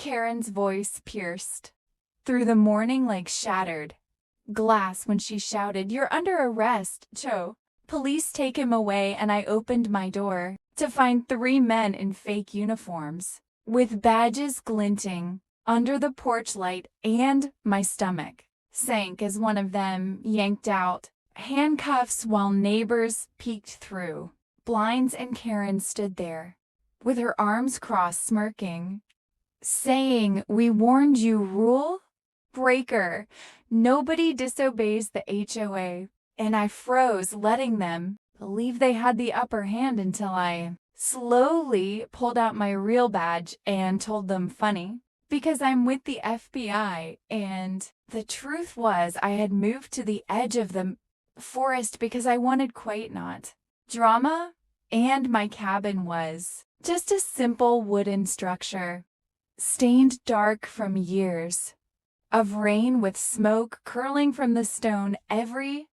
Karen's voice pierced through the morning like shattered glass when she shouted, "You're under arrest, Cho." Police take him away, and I opened my door to find 3 men in fake uniforms, with badges glinting under the porch light, and my stomach sank as one of them yanked out handcuffs while neighbors peeked through blinds, and Karen stood there with her arms crossed, smirking, saying, "We warned you, rule breaker. Nobody disobeys the HOA." And I froze, letting them believe they had the upper hand until I slowly pulled out my real badge and told them, "Funny, because I'm with the FBI." And the truth was, I had moved to the edge of the forest because I wanted quite not drama, and my cabin was just a simple wooden structure, stained dark from years of rain, with smoke curling from the stone every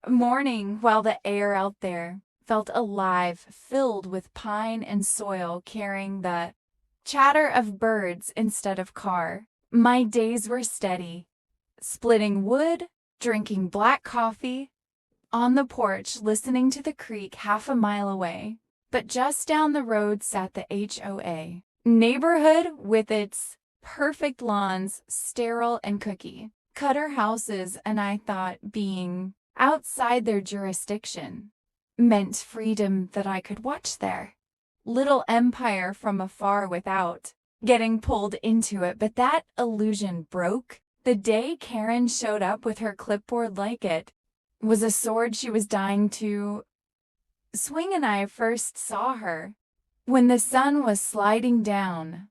morning, while the air out there felt alive, filled with pine and soil, carrying the chatter of birds instead of car. My days were steady, splitting wood, drinking black coffee on the porch, listening to the creek half a mile away. But just down the road sat the HOA neighborhood with its perfect lawns, sterile and cookie cutter houses, and I thought being outside their jurisdiction meant freedom, that I could watch their little empire from afar without getting pulled into it. But that illusion broke the day Karen showed up with her clipboard like it was a sword she was dying to swing, and I first saw her when the sun was sliding down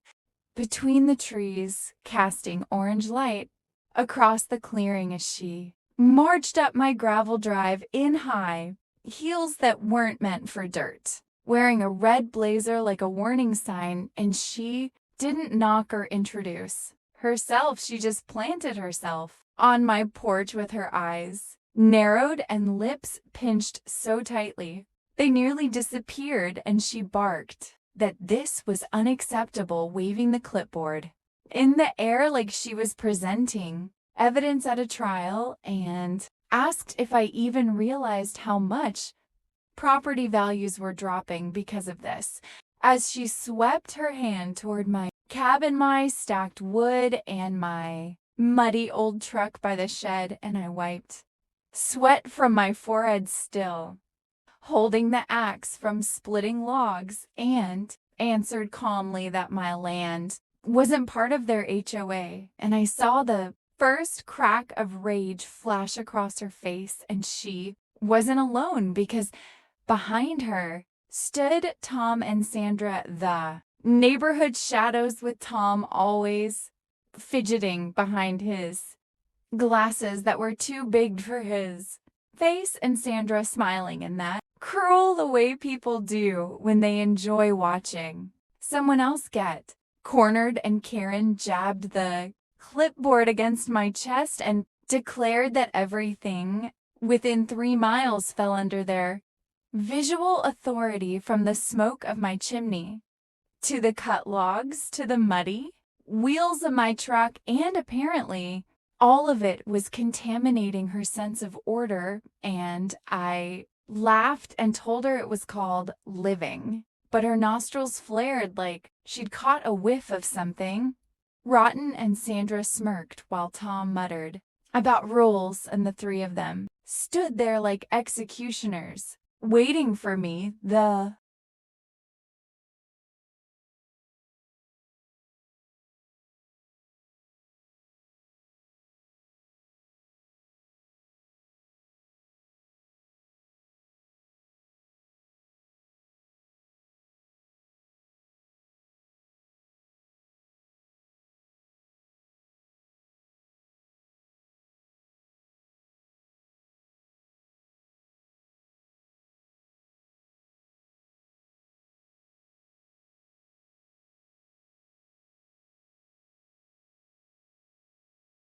between the trees, casting orange light across the clearing as she marched up my gravel drive in high heels that weren't meant for dirt, wearing a red blazer like a warning sign. And she didn't knock or introduce herself. She just planted herself on my porch with her eyes narrowed and lips pinched so tightly they nearly disappeared, and she barked that this was unacceptable, waving the clipboard in the air like she was presenting evidence at a trial, and asked if I even realized how much property values were dropping because of this, as she swept her hand toward my cabin, my stacked wood, and my muddy old truck by the shed. And I wiped sweat from my forehead, still holding the axe from splitting logs, and answered calmly that my land wasn't part of their HOA. And I saw the first crack of rage flash across her face, and she wasn't alone, because behind her stood Tom and Sandra, the neighborhood shadows, with Tom always fidgeting behind his glasses that were too big for his face, and Sandra smiling in that cruel the way people do when they enjoy watching someone else get cornered. And Karen jabbed the clipboard against my chest and declared that everything within 3 miles fell under their visual authority, from the smoke of my chimney to the cut logs to the muddy wheels of my truck, and apparently all of it was contaminating her sense of order. And I laughed and told her it was called living, but her nostrils flared like she'd caught a whiff of something rotten, and Sandra smirked while Tom muttered about rules, and the 3 of them stood there like executioners, waiting for me. The